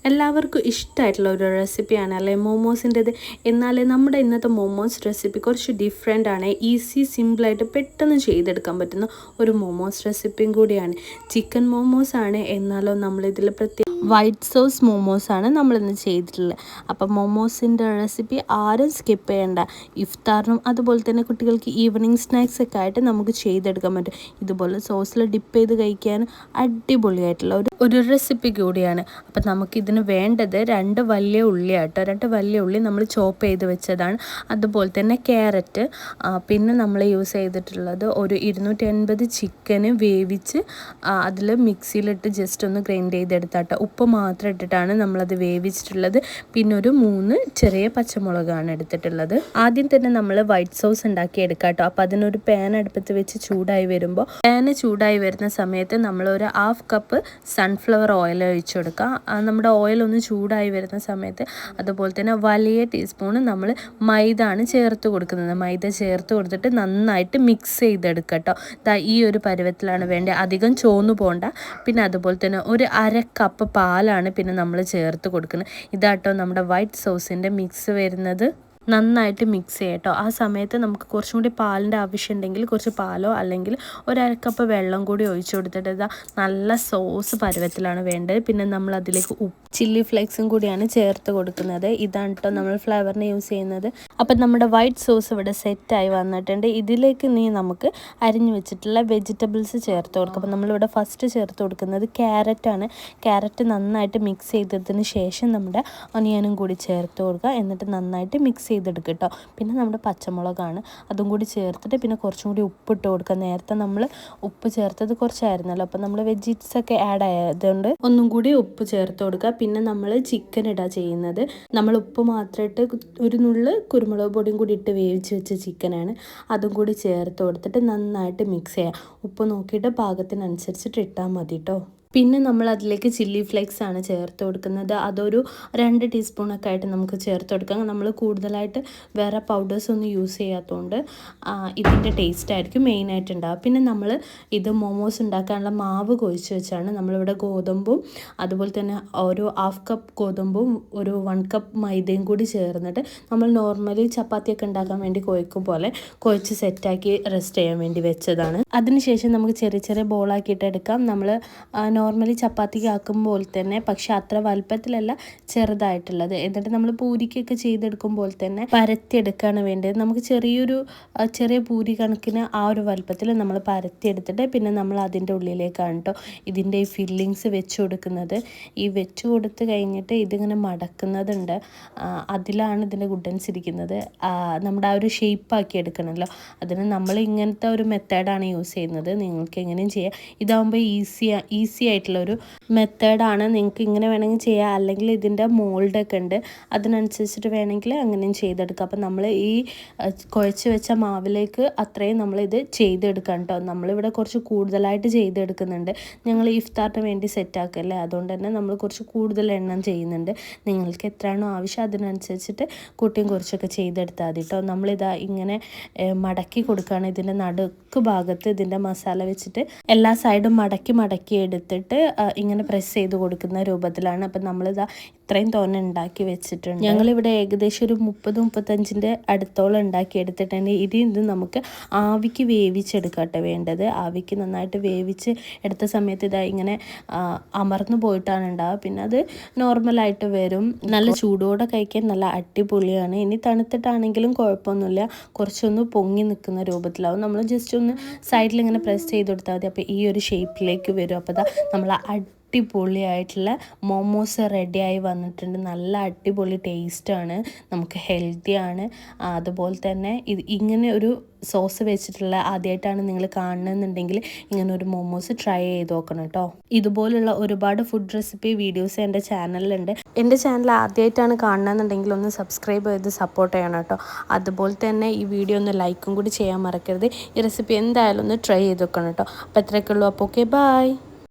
എല്ലാവർക്കും ഇഷ്ടമായിട്ടുള്ള ഒരു റെസിപ്പിയാണ് അല്ലേ മോമോസിൻ്റെത്. എന്നാൽ നമ്മുടെ ഇന്നത്തെ മോമോസ് റെസിപ്പി കുറച്ച് ഡിഫറെൻ്റ് ആണ്. ഈസി സിമ്പിളായിട്ട് പെട്ടെന്ന് ചെയ്തെടുക്കാൻ പറ്റുന്ന ഒരു മോമോസ് റെസിപ്പിയും കൂടിയാണ്. ചിക്കൻ മോമോസ് ആണ്, എന്നാലോ നമ്മളിതിൽ പ്രത്യേക വൈറ്റ് സോസ് മോമോസാണ് നമ്മളിന്ന് ചെയ്തിട്ടുള്ളത്. അപ്പം മോമോസിൻ്റെ റെസിപ്പി ആരും സ്കിപ്പ് ചെയ്യേണ്ട. ഇഫ്താറിനും അതുപോലെ തന്നെ കുട്ടികൾക്ക് ഈവനിങ് സ്നാക്സ് ഒക്കെ ആയിട്ട് നമുക്ക് ചെയ്തെടുക്കാൻ പറ്റും. ഇതുപോലെ സോസിൽ ഡിപ്പ് ചെയ്ത് കഴിക്കാൻ അടിപൊളിയായിട്ടുള്ള ഒരു റെസിപ്പി കൂടിയാണ്. അപ്പം നമുക്കിതിന് വേണ്ടത് 2 വലിയ ഉള്ളിയാട്ടോ. 2 വലിയ ഉള്ളി നമ്മൾ ചോപ്പ് ചെയ്ത് വെച്ചതാണ്. അതുപോലെ തന്നെ ക്യാരറ്റ്, പിന്നെ നമ്മൾ യൂസ് ചെയ്തിട്ടുള്ളത് ഒരു 250 ചിക്കന് വേവിച്ച് അതിൽ മിക്സിയിലിട്ട് ജസ്റ്റ് ഒന്ന് ഗ്രൈൻഡ് ചെയ്തെടുത്താട്ടോ. ഉപ്പ് മാത്രം ഇട്ടിട്ടാണ് നമ്മളത് വേവിച്ചിട്ടുള്ളത്. പിന്നെ ഒരു 3 ചെറിയ പച്ചമുളകാണ് എടുത്തിട്ടുള്ളത്. ആദ്യം തന്നെ നമ്മൾ വൈറ്റ് സോസ് ഉണ്ടാക്കി എടുക്കാം കേട്ടോ. അപ്പോൾ അതിനൊരു പാൻ അടുപ്പത്ത് വെച്ച് ചൂടായി വരുമ്പോൾ ചൂടായി വരുന്ന സമയത്ത് നമ്മൾ ഒരു 1/2 കപ്പ് സൺഫ്ലവർ ഓയിൽ ഒഴിച്ചു കൊടുക്കുക. നമ്മുടെ ഓയിൽ ഒന്ന് ചൂടായി വരുന്ന സമയത്ത് അതുപോലെ തന്നെ വലിയ ടീസ്പൂൺ നമ്മൾ മൈദ ആണ് ചേർത്ത് കൊടുക്കുന്നത്. മൈദ ചേർത്ത് കൊടുത്തിട്ട് നന്നായിട്ട് മിക്സ് ചെയ്തെടുക്കുക കേട്ടോ. ഈ ഒരു പരുവത്തിലാണ് വേണ്ടത്, അധികം ചോന്നു പോകണ്ട. പിന്നെ അതുപോലെ തന്നെ ഒരു 1/2 കപ്പ് പാലാണ് പിന്നെ നമ്മൾ ചേർത്ത് കൊടുക്കുന്നത്. ഇതാട്ടോ നമ്മുടെ വൈറ്റ് സോസിൻ്റെ മിക്സ് വരുന്നത്. നന്നായിട്ട് മിക്സ് ചെയ്യാം കേട്ടോ. ആ സമയത്ത് നമുക്ക് കുറച്ചും കൂടി പാലിൻ്റെ ആവശ്യമുണ്ടെങ്കിൽ കുറച്ച് പാലോ അല്ലെങ്കിൽ ഒരു 1/2 കപ്പ് വെള്ളം കൂടി ഒഴിച്ചു കൊടുത്തിട്ട് നല്ല സോസ് പരുവത്തിലാണ് വേണ്ടത്. പിന്നെ നമ്മൾ അതിലേക്ക് ചില്ലി ഫ്ലേക്സും കൂടിയാണ് ചേർത്ത് കൊടുക്കുന്നത്. ഇതാണ് കേട്ടോ നമ്മൾ ഫ്ലേവറിന് യൂസ് ചെയ്യുന്നത്. അപ്പം നമ്മുടെ വൈറ്റ് സോസ് ഇവിടെ സെറ്റായി വന്നിട്ടുണ്ട്. ഇതിലേക്ക് നമുക്ക് അരിഞ്ഞു വെച്ചിട്ടുള്ള വെജിറ്റബിൾസ് ചേർത്ത് കൊടുക്കുക. അപ്പം നമ്മളിവിടെ ഫസ്റ്റ് ചേർത്ത് കൊടുക്കുന്നത് ക്യാരറ്റാണ്. ക്യാരറ്റ് നന്നായിട്ട് മിക്സ് ചെയ്തതിന് ശേഷം നമ്മുടെ ഒനിയനും കൂടി ചേർത്ത് കൊടുക്കുക. എന്നിട്ട് നന്നായിട്ട് മിക്സ് ചെയ്തെടുക്കുക കേട്ടോ. പിന്നെ നമ്മുടെ പച്ചമുളകാണ്, അതും കൂടി ചേർത്തിട്ട് പിന്നെ കുറച്ചും കൂടി ഉപ്പിട്ട് കൊടുക്കുക. നേരത്തെ നമ്മൾ ഉപ്പ് ചേർത്തത് കുറച്ചായിരുന്നല്ലോ, അപ്പം നമ്മൾ വെജിറ്റബിൾസൊക്കെ ആഡ് ആയതുകൊണ്ട് ഒന്നും കൂടി ഉപ്പ് ചേർത്ത് കൊടുക്കുക. പിന്നെ നമ്മൾ ചിക്കൻ ഇടുക ചെയ്യുന്നത്. നമ്മൾ ഉപ്പ് മാത്രം ഇട്ട് ഒരു നുള്ള് കുരുമുളക് പൊടിയും കൂടി ഇട്ട് വേവിച്ച് വെച്ച ചിക്കനാണ്. അതും കൂടി ചേർത്ത് കൊടുത്തിട്ട് നന്നായിട്ട് മിക്സ് ചെയ്യുക. ഉപ്പ് നോക്കിയിട്ട് പാകത്തിനനുസരിച്ചിട്ട് ഇട്ടാൽ മതി കേട്ടോ. പിന്നെ നമ്മൾ അതിലേക്ക് ചില്ലി ഫ്ലേക്സ് ആണ് ചേർത്ത് കൊടുക്കുന്നത്. അതൊരു 2 ടീസ്പൂണൊക്കെ ആയിട്ട് നമുക്ക് ചേർത്ത് കൊടുക്കാം. നമ്മൾ കൂടുതലായിട്ട് വേറെ പൗഡേഴ്സ് ഒന്നും യൂസ് ചെയ്യാത്തതുകൊണ്ട് ഇതിൻ്റെ ടേസ്റ്റ് ആയിരിക്കും മെയിനായിട്ട് ഉണ്ടാവുക. പിന്നെ നമ്മൾ ഇത് മോമോസ് ഉണ്ടാക്കാനുള്ള മാവ് കുഴച്ച് വെച്ചാണ് നമ്മളിവിടെ ഗോതമ്പും അതുപോലെ തന്നെ ഒരു 1/2 കപ്പ് ഗോതമ്പും ഒരു 1 കപ്പ് മൈദയും കൂടി ചേർന്നിട്ട് നമ്മൾ നോർമലി ചപ്പാത്തിയൊക്കെ ഉണ്ടാക്കാൻ വേണ്ടി കുഴക്കും പോലെ കുഴച്ച് സെറ്റാക്കി റെസ്റ്റ് ചെയ്യാൻ വേണ്ടി വെച്ചതാണ്. അതിനുശേഷം നമുക്ക് ചെറിയ ചെറിയ ബോളാക്കിയിട്ട് എടുക്കാം. നമ്മൾ നോർമലി ചപ്പാത്തിക്ക് ആക്കുമ്പോൾ തന്നെ, പക്ഷെ അത്ര വലുപ്പത്തിലല്ല, ചെറുതായിട്ടുള്ളത്. എന്നിട്ട് നമ്മൾ പൂരിക്കൊക്കെ ചെയ്തെടുക്കുമ്പോൾ തന്നെ പരത്തിയെടുക്കുകയാണ് വേണ്ടത്. നമുക്ക് ചെറിയ പൂരി കണക്കിന് ആ ഒരു വലുപ്പത്തിൽ നമ്മൾ പരത്തിയെടുത്തിട്ട് പിന്നെ നമ്മൾ അതിൻ്റെ ഉള്ളിലേക്കാണ് കേട്ടോ ഇതിൻ്റെ ഈ ഫില്ലിങ്സ് വെച്ച് കൊടുക്കുന്നത്. ഈ വെച്ച് കൊടുത്ത് കഴിഞ്ഞിട്ട് ഇതിങ്ങനെ മടക്കുന്നതുണ്ട്, അതിലാണ് ഇതിൻ്റെ ഗുഡൻസ് ഇരിക്കുന്നത്. നമ്മുടെ ആ ഒരു ഷേപ്പാക്കി എടുക്കണമല്ലോ, അതിന് നമ്മൾ ഇങ്ങനത്തെ ഒരു മെത്തേഡാണ് യൂസ് ചെയ്യുന്നത്. നിങ്ങൾക്ക് എങ്ങനെയും ചെയ്യാം. ഇതാകുമ്പോൾ ഈസി ആയിട്ടുള്ളൊരു മെത്തേഡാണ്. നിങ്ങൾക്ക് ഇങ്ങനെ വേണമെങ്കിൽ ചെയ്യാം, അല്ലെങ്കിൽ ഇതിൻ്റെ മോൾഡൊക്കെ ഉണ്ട്, അതിനനുസരിച്ചിട്ട് വേണമെങ്കിൽ അങ്ങനെയും ചെയ്തെടുക്കാം. അപ്പം നമ്മൾ ഈ കുഴച്ച് വെച്ച മാവിലേക്ക് അത്രയും നമ്മളിത് ചെയ്തെടുക്കാം കേട്ടോ. നമ്മളിവിടെ കുറച്ച് കൂടുതലായിട്ട് ചെയ്തെടുക്കുന്നുണ്ട്. ഞങ്ങൾ ഇഫ്താറിന് വേണ്ടി സെറ്റാക്കല്ലേ, അതുകൊണ്ട് തന്നെ നമ്മൾ കുറച്ച് കൂടുതൽ എണ്ണം ചെയ്യുന്നുണ്ട്. നിങ്ങൾക്ക് എത്രയാണോ ആവശ്യം അതിനനുസരിച്ചിട്ട് കൂട്ടിയും കുറച്ചൊക്കെ ചെയ്തെടുത്താൽ മതി കേട്ടോ. നമ്മളിതാ ഇങ്ങനെ മടക്കി കൊടുക്കുകയാണ്. ഇതിൻ്റെ നടുക്ക് ഭാഗത്ത് ഇതിൻ്റെ മസാല വെച്ചിട്ട് എല്ലാ സൈഡും മടക്കി എടുത്തിട്ട് ഇങ്ങനെ പ്രസ് ചെയ്ത് കൊടുക്കുന്ന രൂപത്തിലാണ്. അപ്പം നമ്മളിതാ ഇത്രയും തോനെ ഉണ്ടാക്കി വെച്ചിട്ടുണ്ട്. ഞങ്ങളിവിടെ ഏകദേശം ഒരു 30-35 അടുത്തോളം ഉണ്ടാക്കി എടുത്തിട്ടുണ്ട്. ഇത് നമുക്ക് ആവിക്ക് വേവിച്ചെടുക്കട്ടെ വേണ്ടത്. ആവിക്ക് നന്നായിട്ട് വേവിച്ച് എടുത്ത സമയത്ത് ഇതാ ഇങ്ങനെ അമർന്നു പോയിട്ടാണ് ഉണ്ടാവുക. പിന്നെ അത് നോർമലായിട്ട് വരും. നല്ല ചൂടോടെ കഴിക്കാൻ നല്ല അടിപൊളിയാണ്. ഇനി തണുത്തിട്ടാണെങ്കിലും കുഴപ്പമൊന്നുമില്ല, കുറച്ചൊന്ന് പൊങ്ങി നിൽക്കുന്ന രൂപത്തിലാവും. നമ്മൾ ജസ്റ്റ് ഒന്ന് സൈഡിൽ ഇങ്ങനെ പ്രസ് ചെയ്ത് കൊടുത്താൽ മതി. അപ്പോൾ ഈ ഒരു ഷേപ്പിലേക്ക് വരും. അപ്പോൾ നമ്മൾ അടിപൊളിയായിട്ടുള്ള മോമോസ് റെഡിയായി വന്നിട്ടുണ്ട്. നല്ല അടിപൊളി ടേസ്റ്റാണ്, നമുക്ക് ഹെൽത്തിയാണ്. അതുപോലെ തന്നെ ഇങ്ങനെ ഒരു സോസ് വെച്ചിട്ടുള്ള ആദ്യമായിട്ടാണ് നിങ്ങൾ കാണുന്നുണ്ടെങ്കിൽ ഇങ്ങനെ ഒരു മോമോസ് ട്രൈ ചെയ്ത് നോക്കണം കേട്ടോ. ഇതുപോലുള്ള ഒരുപാട് ഫുഡ് റെസിപ്പി വീഡിയോസ് എൻ്റെ ചാനലിലുണ്ട്. എൻ്റെ ചാനൽ ആദ്യമായിട്ടാണ് കാണുന്നതെന്നുണ്ടെങ്കിൽ ഒന്ന് സബ്സ്ക്രൈബ് ചെയ്ത് സപ്പോർട്ട് ചെയ്യണം കേട്ടോ. അതുപോലെ തന്നെ ഈ വീഡിയോ ഒന്ന് ലൈക്കും കൂടി ചെയ്യാൻ മറക്കരുത്. ഈ റെസിപ്പി എന്തായാലും ഒന്ന് ട്രൈ ചെയ്ത് നോക്കണം കേട്ടോ. അപ്പോൾ എത്രയൊക്കെ ഉള്ളൂ. അപ്പോൾ ഓക്കെ, ബൈ.